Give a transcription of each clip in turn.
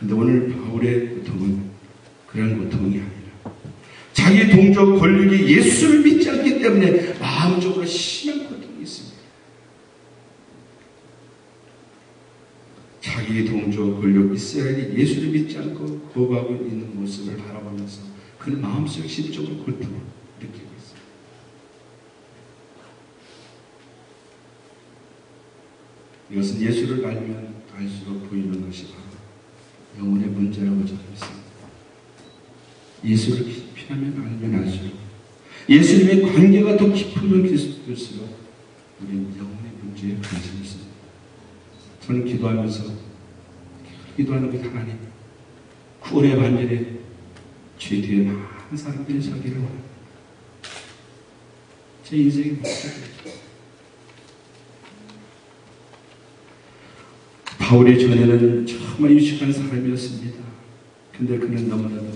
그런데 오늘 바울의 고통은 그런 고통이 아니라 자기 동족 권력이 예수를 믿지 않기 때문에 마음적으로 심한 고통이 있습니다. 자기 동족 권력 이스라엘이 예수를 믿지 않고 거부하고 있는 모습을 바라보면서 그는 마음속 심적으로 고통을 느끼고 있습니다. 이것은 예수를 알면 알수록 보이는 것이 바로 영혼의 문제라고 저는 믿습니다. 예수를 깊이 알면 알수록, 예수님의 관계가 더 깊으면 깊을수록 우리는 영혼의 문제에 관심이 있습니다. 저는 기도하면서 기도하는 것 하나님, 구원의 반열에 죄 뒤에 많은 사람들이 서기를 원합니다. 제 인생이 목적이죠. 바울의 전에는 정말 유식한 사람이었습니다. 근데 그는 너무나도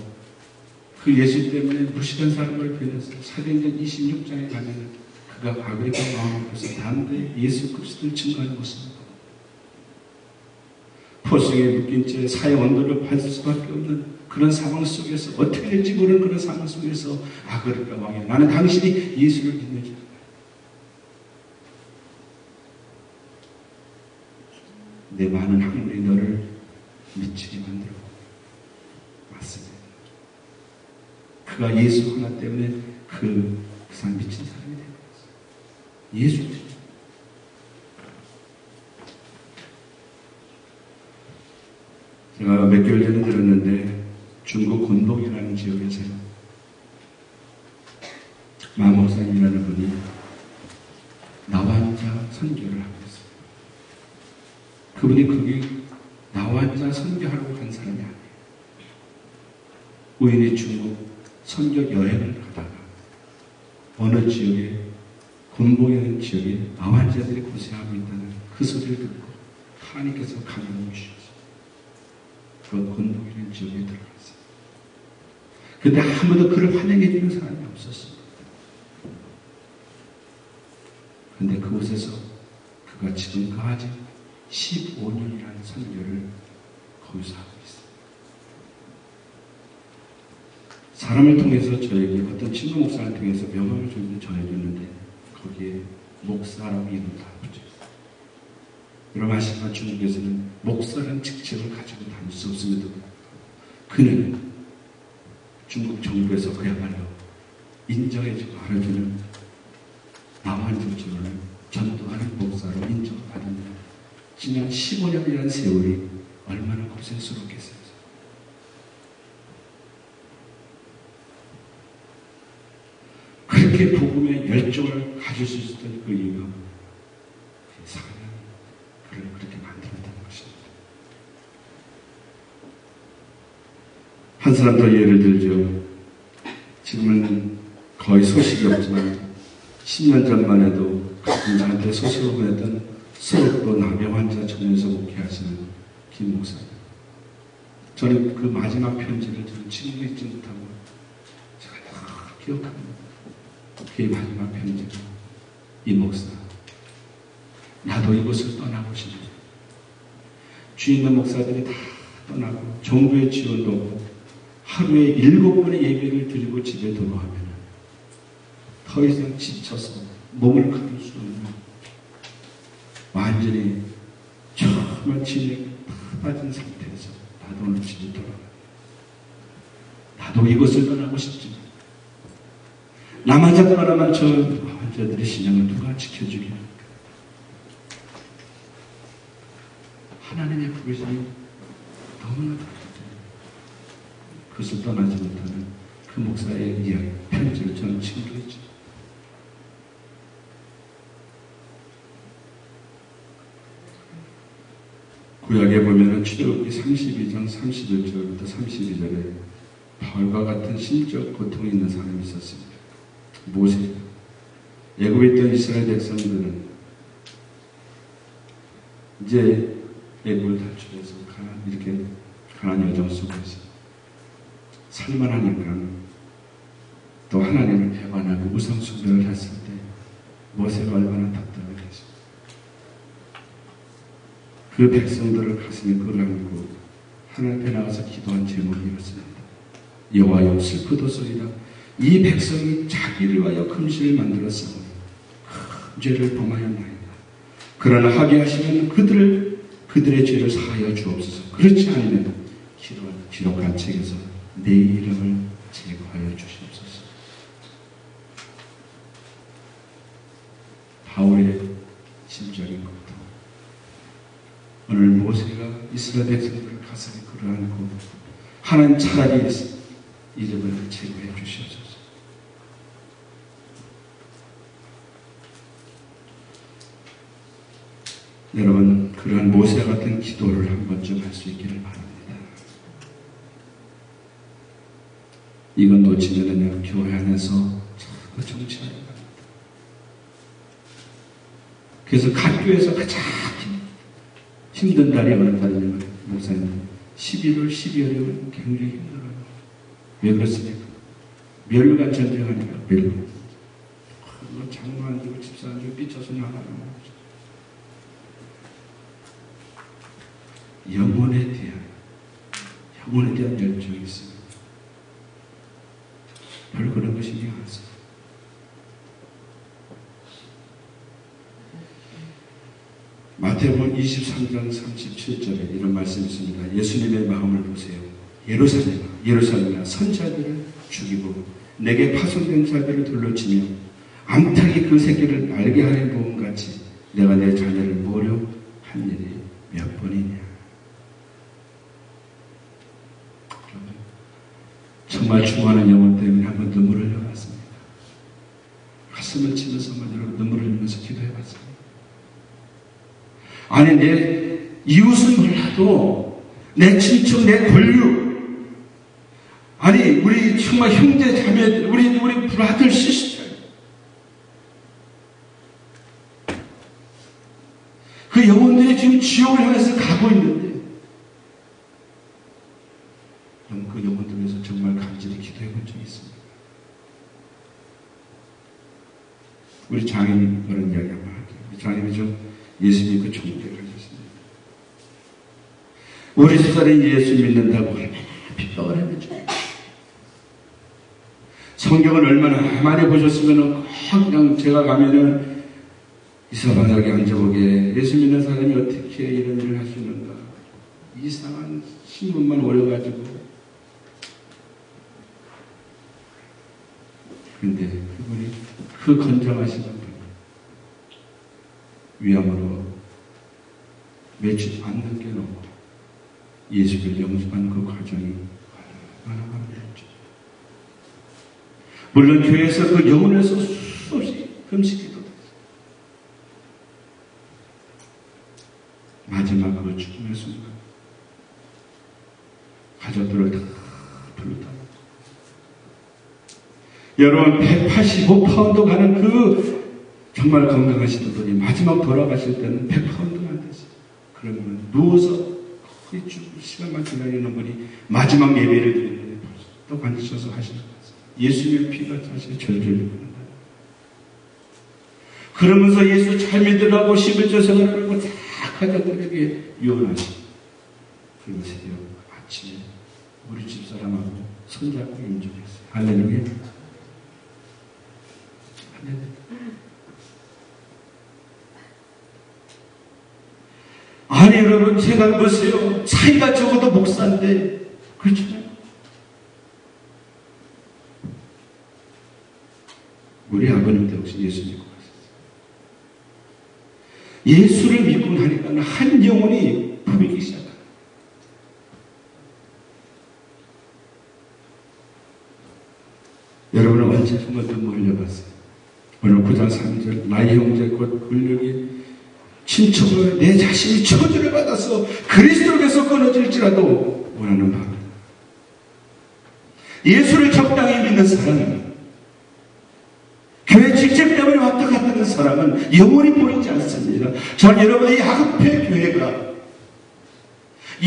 그 예수 때문에 무식한 사람을 변해서 사도행전 26장에 가면 그가 아그리파 왕 앞에서 담대히 예수 그리스도를 증거하는 모습입니다. 포승에 묶인 채 사형 언도를 받을 수밖에 없는 그런 상황 속에서 어떻게 될지 모르는 그런 상황 속에서 아그리파 왕이 나는 당신이 예수를 믿는지 내 많은 학문이 너를 미치게 만들어. 맞습니다. 그가 예수 하나 때문에 그 사람 미친 사람이 되는 거였어요. 예수 때문에. 제가 몇 개월 전에 들었는데 중국 곤봉이라는 지역에서요. 마 목사님이라는 분이 나환자 선교를 하고 있어요. 그분이 거기 나환자 선교하러 간 사람이 아니에요. 우연히 중국 선교 여행을 가다가 어느 지역에 곤봉이라는 지역에 나환자들이 고생하고 있다는 그 소리를 듣고 하나님께서 감동을 주셨어요. 그 곤봉이라는 지역에 들어갔어요. 그런데 아무도 그를 환영해 주는 사람이 없었어요. 그런데 그곳에서 그가 지금까지 15년이라는 선교를 거기서 하고 있어요. 사람을 통해서 저에게 어떤 친구 목사를 통해서 명함을 전해줬는데 거기에 목사라고 이름을 다 붙여있어요. 여러분 아시지만 중국에서는 목사라는 직책을 가지고 다닐 수 없음에도 그는 중국 정부에서 그야말로 인정해주고 알아주는 남한족적을 전도하는 목사로 인정받은 지난 15년이라는 세월이 얼마나 고생스럽겠어요. 그렇게 복음의 열정을 가질 수 있었던 그 이유가 사람이 그를 그렇게 만들었다는 것입니다. 한 사람 더 예를 들죠. 지금은 거의 소식이 없지만 10년 전만 해도 가끔 나한테 소식을 보냈던 서울도 남의 환자 전에서 목회하시는 김 목사님. 저는 그 마지막 편지를 저는 지금 읽지 못하고 제가 다 기억합니다. 그의 마지막 편지가 이 목사, 나도 이곳을 떠나고 싶네. 주위 있는 목사들이 다 떠나고 정부의 지원도 없고 하루에 7번의 예배를 드리고 집에 돌아가면 더 이상 지쳐서 몸을 가둘 수 없는 완전히 정말 진액 다 빠진 상태에서 나도 오늘 집에 돌아가. 나도 이곳을 떠나고 싶지만 남한자 떠나면 저 환자들의 신앙을 누가 지켜주겠습니까? 하나님의 부르심이 너무나 다르죠. 그것을 떠나지 못하는 그 목사의 이야기, 편지를 저는 친구했죠. 구약에 보면은 출애굽기 32장 31절부터 32절에 바울과 같은 심적 고통이 있는 사람이 있었습니다. 모세. 애굽에 있던 이스라엘 백성들은 이제 애굽을 탈출해서 이렇게 가나안 여정 속에서 살만하니까 또 하나님을 배반하고 우상 숭배를 했을 때 모세가 얼마나 답답했겠습니까? 그 백성들을 가슴에 끌어안고 하나님 앞에 나가서 기도한 제목이 이렇습니다. 여호와여 슬프도소이다. 이 백성이 자기를 위하여 금신을 만들었사오니 큰 죄를 범하였나이다. 그러나 합의하시면 그들의 죄를 사하여 주옵소서. 그렇지 않으면 기록한 책에서 내 이름을 제거하여 주시옵소서. 바울의 심정인 것도 오늘 모세가 이스라엘 백성들을 가슴에 끌어안고 하나님 차라리 이름을 제거해 주시옵소서. 여러분, 그러한 모세 같은 기도를 한 번쯤 할 수 있기를 바랍니다. 이건 놓치면은요, 교회 안에서 자꾸 정치하려고 합니다. 그래서 각 교회에서 가장 힘든 달이 어느 달이냐면, 목사님, 11월, 12월이면 굉장히 힘들어요. 왜 그렇습니까? 멸관 전쟁하니까, 멸관. 장로 안 주고 집사 안 주고 삐쳐서 나가는 영혼에 대한 열정이 있습니다. 별 그런 거 신경 안 써요. 마태복음 23장 37절에 이런 말씀이 있습니다. 예수님의 마음을 보세요. 예루살렘아 선자들을 죽이고 내게 파송된 자들을 둘러치며 암탉이 그 새끼를 날게 하는 보험같이 내가 내 자녀를 모려 한 일이 몇 번이냐. 정말 추모하는 영혼 때문에 한번 눈물을 흘려봤습니다. 가슴을 치면서 여러분 눈물을 흘리면서 기도해봤습니다. 아니 내 이웃은 몰라도 내 친척, 내 권류, 아니 우리 정말 형제 자매, 우리 브라들 시스터, 그 영혼들이 지금 지옥을 향해서 가고 있는데 그 영혼들 위해서 정말 간절히 기도해 본 적이 있습니다. 우리 장인이 그런 이야기 한번 할게요. 우리 장인이 좀 예수 믿고 총대를 하셨습니다. 우리 집사람이 예수 믿는다고 얼마나 핍박을 했는지. 성경을 얼마나 많이 보셨으면 그냥 제가 가면은 이사바닥에 앉아보게 예수 믿는 사람이 어떻게 이런 일을 할 수 있는가. 이상한 신문만 오려가지고. 근데 그분이 그 건장하신 분 위암으로 며칠 안 남겨놓고 예수를 영접하는 그 과정이 얼마나 많았죠. 물론 교회에서 그 영혼에서 수없이 금식기도 됐어요. 마지막 그 죽음의 순간 가족들을 다 불렀다. 여러분 185파운드 가는 그 정말 건강하신 분이 마지막 돌아가실 때는 100파운드가 안 됐어요. 그러면 누워서 거의 시간만 기다리는 분이 마지막 예배를 드리는데 또 앉으셔서 하시는 거예요. 예수님의 피가 사실 절절 흐른다. 그러면서 예수 잘 믿으라고 11조 생활하고 다 가족들에게 유언하시고 그리고 새벽 아침에 우리 집사람하고 손잡고 인정했어요. 할렐루야. 아니 여러분 생각해보세요. 차이가 적어도 목사인데 그렇잖아요. 우리 아버님도 역시 예수 믿고 가셨어요. 예수를 믿고 나니까 한 영혼이 부비기 시작합니다. 여러분은 언제 한번 눈물 흘려봤어요? 오늘 9장 3절 나의 형제 곧 권력이 친척을 내 자신이 저주를 받아서 그리스도께서 끊어질지라도 원하는 바입니다. 예수를 적당히 믿는 사람은 교회 직책 때문에 왔다 갔다 하는 사람은 영원히 보이지 않습니다. 전 여러분의 야곱의 교회가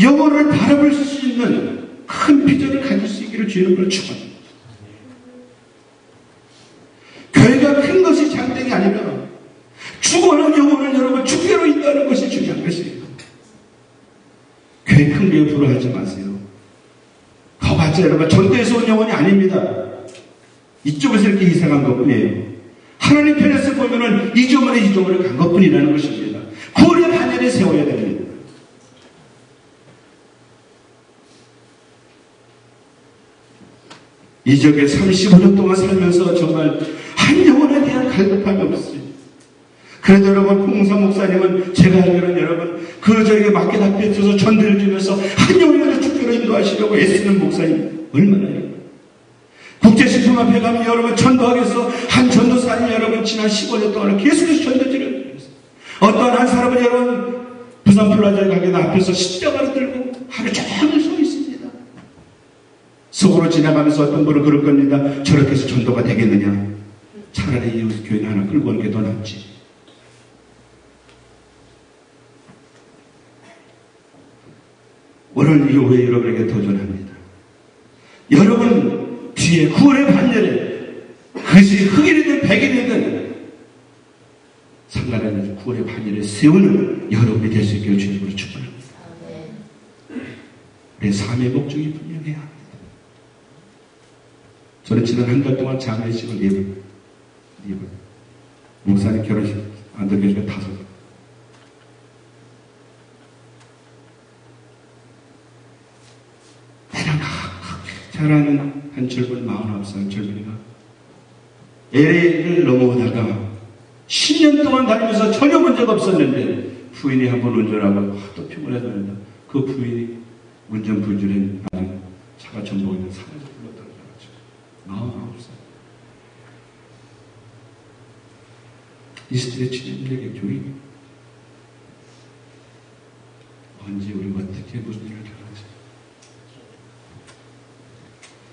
영혼을 바라볼 수 있는 큰 비전을 가질 수 있기를 주의 이름으로 축원합니다. 교회가 큰 것이 장땡이 아니라 죽어가는 영혼을 여러분 주께로 인도하는 것이 중요한 것이에요. 교회 큰 교회 부러워하지 마세요. 가봤자 여러분 전도에서 온 영혼이 아닙니다. 이쪽에서 이렇게 희생한 것뿐이에요. 하나님 편에서 보면은 이쪽으로 간 것뿐이라는 것입니다. 구원의 반열에 세워야 됩니다. 이 지역에 35년 동안 살면서 정말 한 영혼에 대한 갈급함이 없어요. 그래도 여러분, 홍사 목사님은 제가 알기로는 여러분, 그 저에게 맞게 답해 주셔서 전도를 주면서 한 영혼을 축교로 인도하시려고 애쓰는 목사님, 얼마나요? 국제식품협회 가면 여러분, 전도하겠어. 한 전도사님 여러분, 지난 15년 동안 계속해서 전도지를 했어요. 어떠한 한 사람은 여러분, 부산 플라자에 가게 앞에서 십자가를 들고 하루 종일 서 있습니다. 속으로 지나가면서 어떤 분은 그럴 겁니다. 저렇게 해서 전도가 되겠느냐? 차라리 이 교인 하나 끌고 오는 게 더 낫지. 오늘 이 오후에 여러분에게 도전합니다. 여러분 뒤에 구원의 반열에 그것이 흑인이든 백인이든 상관없는 구원의 반열에 세우는 여러분이 될 수 있기를 주님으로 축복합니다. 우리의 삶의 목적이 분명해야 합니다. 저는 지난 한 달 동안 장례식을 예불 목사님 결혼식 안동교회에 5번 사랑하는 한 젊은 49살 젊은이가 LA를 넘어오다가 10년 동안 다니면서 전혀 문제가 없었는데 부인이 한번 운전하고 또 피곤해졌는데 그 부인이 운전 불준에 차가 전복에는 산에서 불러떨어져가지고 49살 이스트의 친인들에게 교회 언제 우리가 어떻게 무슨 일을 당하지?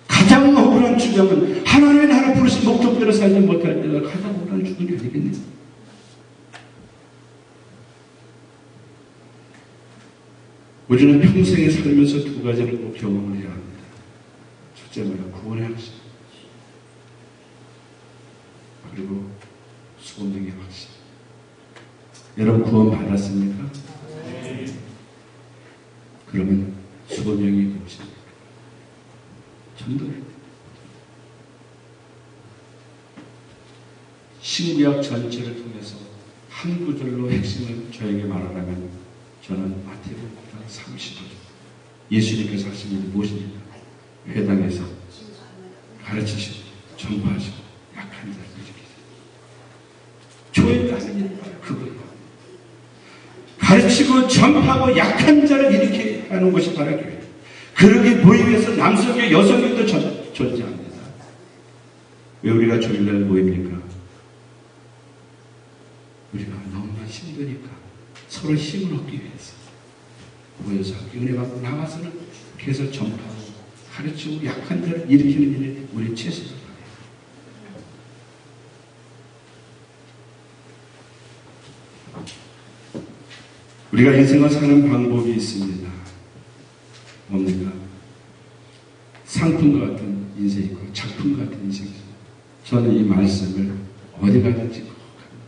가장 억울한 주장은 하나님의 나를 부르신 목적대로 살지 못할 때가 가장 억울한 주장이 아니겠네요. 우리는 평생에 살면서 2가지를 꼭 경험을 해야 합니다. 첫째 뭐야? 구원의 확신. 그리고 소명의 확신. 여러분 구원 받았습니까? 네. 그러면 소명이 무엇입니까? 전도예요. 신구약 전체를 통해서 한 구절로 핵심을 저에게 말하라면 저는 마태복음 9장 30절 예수님께서 하신 일이 무엇입니까? 회당에서 가르치시고 전파하시고 약한 자를 일으키시고 교회가 하는 일이 바로 그거예요. 가르치고 전파하고 약한 자를 일으키게 하는 것이 바로 교회예요. 그러기 모임에서 남성교 여성교도 존재합니다. 왜 우리가 주일날 모입니까? 우리가 너무나 힘드니까 서로 힘을 얻기 위해서 모여서 은혜 받고 나와서는 계속 전파하고 가르치고 약한 자를 일으키는 일에 우리 최선을 다해요. 우리가 인생을 사는 방법이 있습니다. 뭡니까? 상품과 같은 인생이 있고 작품과 같은 인생이 있습니다. 저는 이 말씀을 어디 가든지 꼭 합니다.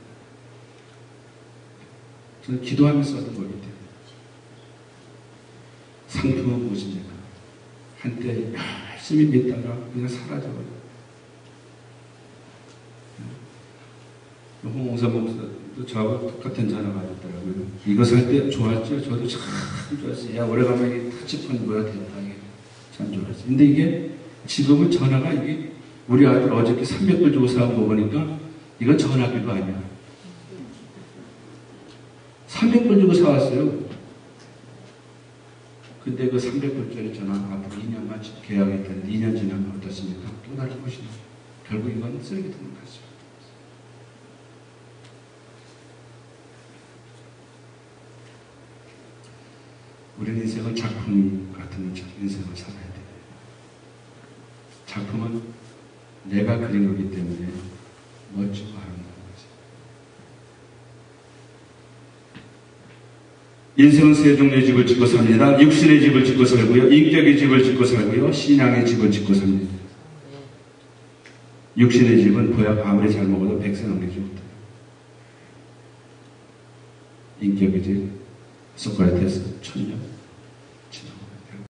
저는 기도하면서 얻은 거기 때문에. 상품은 무엇입니까? 한때 열심히 믿다가 그냥 사라져버려요. 홍홍사 목사도 저하고 똑같은 전화가 왔더라고요. 이거 살 때 좋았죠? 저도 참 좋았어요. 야, 오래간만에 터치폰 뭐야 됐다. 참 좋았어요. 근데 이게 지금은 전화가 이게 우리 아들 어저께 300불 주고 사온 거 보니까 이건 전화기가 아니야. 300불 주고 사왔어요. 근데 그 300불짜리 전화 앞으로 2년만 계약했다는데 2년 지나면 어떻습니까? 또 다른 것이죠. 결국 이건 쓰레기통을 갔어요. 우리는 인생은 작품 같은 인생을 살아야 돼요. 작품은 내가 그린 거기 때문에 멋지고 아름다운 거지. 인생은 세 종류의 집을 짓고 삽니다. 육신의 집을 짓고 살고요. 인격의 집을 짓고 살고요. 신앙의 집을 짓고 삽니다. 육신의 집은 보약 아무리 잘 먹어도 100세 넘기지 못해요. 인격의 집, 소크라테스, 천년.